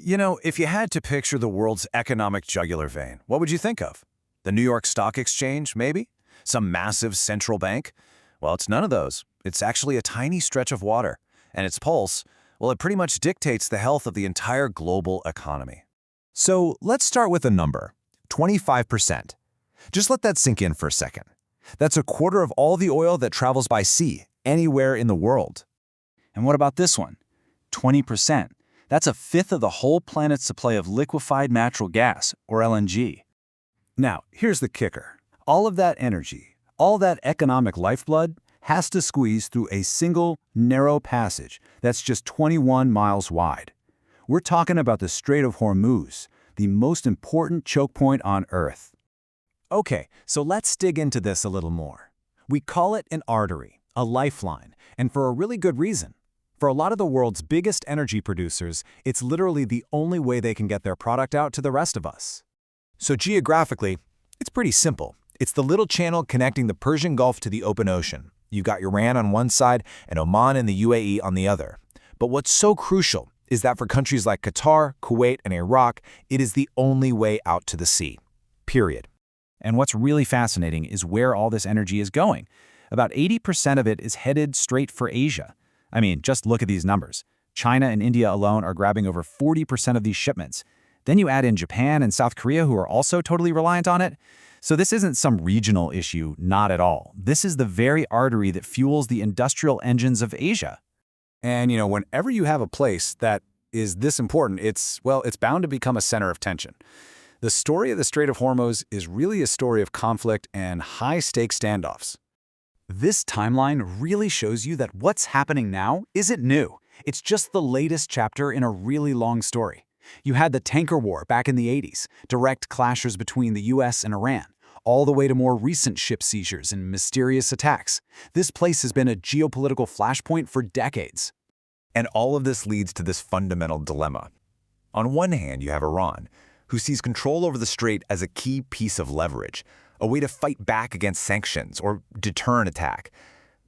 If you had to picture the world's economic jugular vein, what would you think of? The New York Stock Exchange, maybe? Some massive central bank? Well, it's none of those. It's actually a tiny stretch of water. And its pulse, well, it pretty much dictates the health of the entire global economy. So let's start with a number, 25%. Just let that sink in for a second. That's a quarter of all the oil that travels by sea, anywhere in the world. And what about this one? 20%. That's a fifth of the whole planet's supply of liquefied natural gas, or LNG. Now, here's the kicker. All of that energy, all that economic lifeblood, has to squeeze through a single, narrow passage that's just 21 miles wide. We're talking about the Strait of Hormuz, the most important choke point on Earth. Okay, so let's dig into this a little more. We call it an artery, a lifeline, and for a really good reason. For a lot of the world's biggest energy producers, it's literally the only way they can get their product out to the rest of us. So geographically, it's pretty simple. It's the little channel connecting the Persian Gulf to the open ocean. You've got Iran on one side and Oman and the UAE on the other. But what's so crucial is that for countries like Qatar, Kuwait, and Iraq, it is the only way out to the sea. Period. And what's really fascinating is where all this energy is going. About 80% of it is headed straight for Asia. I mean, just look at these numbers. China and India alone are grabbing over 40% of these shipments. Then you add in Japan and South Korea, who are also totally reliant on it. So this isn't some regional issue, not at all. This is the very artery that fuels the industrial engines of Asia. And, whenever you have a place that is this important, it's bound to become a center of tension. The story of the Strait of Hormuz is really a story of conflict and high-stakes standoffs. This timeline really shows you that what's happening now isn't new. It's just the latest chapter in a really long story. You had the tanker war back in the 80s, direct clashes between the US and Iran, all the way to more recent ship seizures and mysterious attacks. This place has been a geopolitical flashpoint for decades. And all of this leads to this fundamental dilemma. On one hand, you have Iran, who sees control over the strait as a key piece of leverage, a way to fight back against sanctions or deter an attack.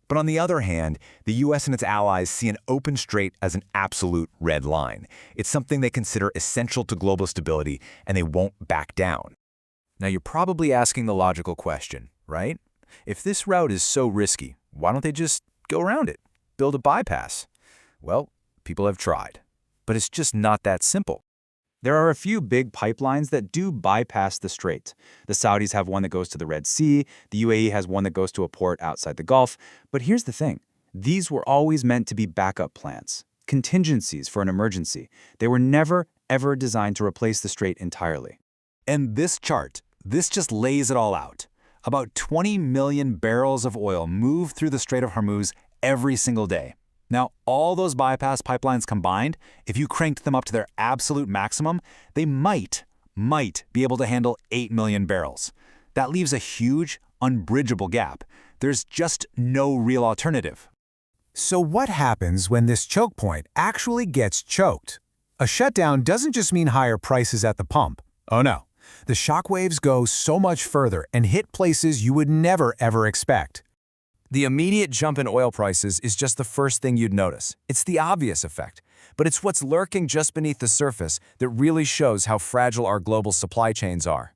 But on the other hand, the US and its allies see an open strait as an absolute red line. It's something they consider essential to global stability, and they won't back down. Now you're probably asking the logical question, right? If this route is so risky, why don't they just go around it, build a bypass? Well, people have tried, but it's just not that simple. There are a few big pipelines that do bypass the strait. The Saudis have one that goes to the Red Sea, the UAE has one that goes to a port outside the Gulf. But here's the thing. These were always meant to be backup plans, contingencies for an emergency. They were never, ever designed to replace the strait entirely. And this chart, this just lays it all out. About 20 million barrels of oil move through the Strait of Hormuz every single day. Now, all those bypass pipelines combined, if you cranked them up to their absolute maximum, they might be able to handle 8 million barrels. That leaves a huge, unbridgeable gap. There's just no real alternative. So what happens when this choke point actually gets choked? A shutdown doesn't just mean higher prices at the pump. Oh no. The shockwaves go so much further and hit places you would never ever expect. The immediate jump in oil prices is just the first thing you'd notice. It's the obvious effect, but it's what's lurking just beneath the surface that really shows how fragile our global supply chains are.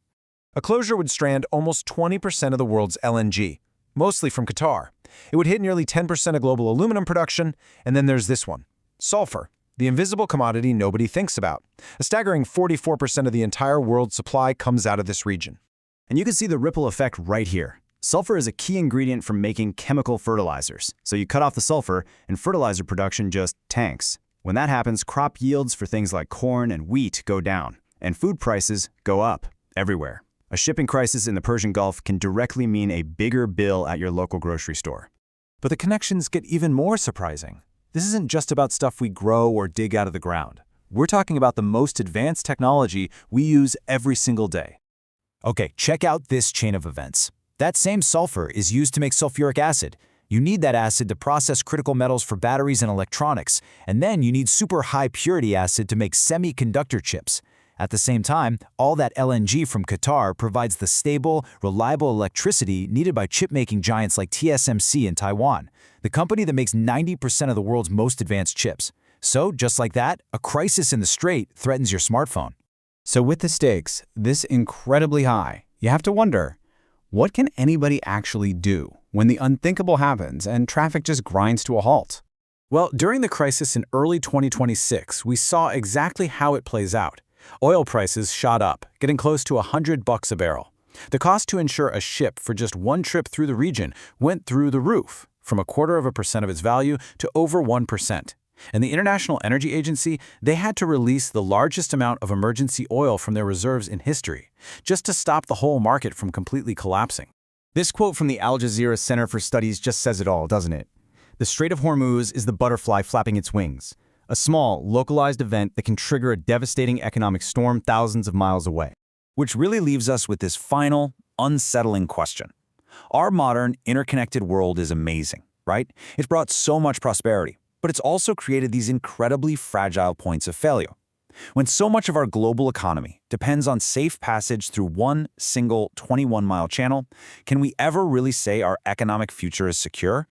A closure would strand almost 20% of the world's LNG, mostly from Qatar. It would hit nearly 10% of global aluminum production, and then there's this one, sulfur, the invisible commodity nobody thinks about. A staggering 44% of the entire world's supply comes out of this region. And you can see the ripple effect right here. Sulfur is a key ingredient for making chemical fertilizers. So you cut off the sulfur, and fertilizer production just tanks. When that happens, crop yields for things like corn and wheat go down, and food prices go up everywhere. A shipping crisis in the Persian Gulf can directly mean a bigger bill at your local grocery store. But the connections get even more surprising. This isn't just about stuff we grow or dig out of the ground. We're talking about the most advanced technology we use every single day. Okay, check out this chain of events. That same sulfur is used to make sulfuric acid. You need that acid to process critical metals for batteries and electronics, and then you need super high purity acid to make semiconductor chips. At the same time, all that LNG from Qatar provides the stable, reliable electricity needed by chip-making giants like TSMC in Taiwan, the company that makes 90% of the world's most advanced chips. So, just like that, a crisis in the strait threatens your smartphone. So with the stakes this incredibly high, you have to wonder, what can anybody actually do when the unthinkable happens and traffic just grinds to a halt? Well, during the crisis in early 2026, we saw exactly how it plays out. Oil prices shot up, getting close to $100 a barrel. The cost to insure a ship for just one trip through the region went through the roof, from 0.25% of its value to over 1%. And the International Energy Agency, they had to release the largest amount of emergency oil from their reserves in history, just to stop the whole market from completely collapsing. This quote from the Al Jazeera Center for Studies just says it all, doesn't it? The Strait of Hormuz is the butterfly flapping its wings, a small, localized event that can trigger a devastating economic storm thousands of miles away. Which really leaves us with this final, unsettling question. Our modern, interconnected world is amazing, right? It's brought so much prosperity, but it's also created these incredibly fragile points of failure. When so much of our global economy depends on safe passage through one single 21-mile channel, can we ever really say our economic future is secure?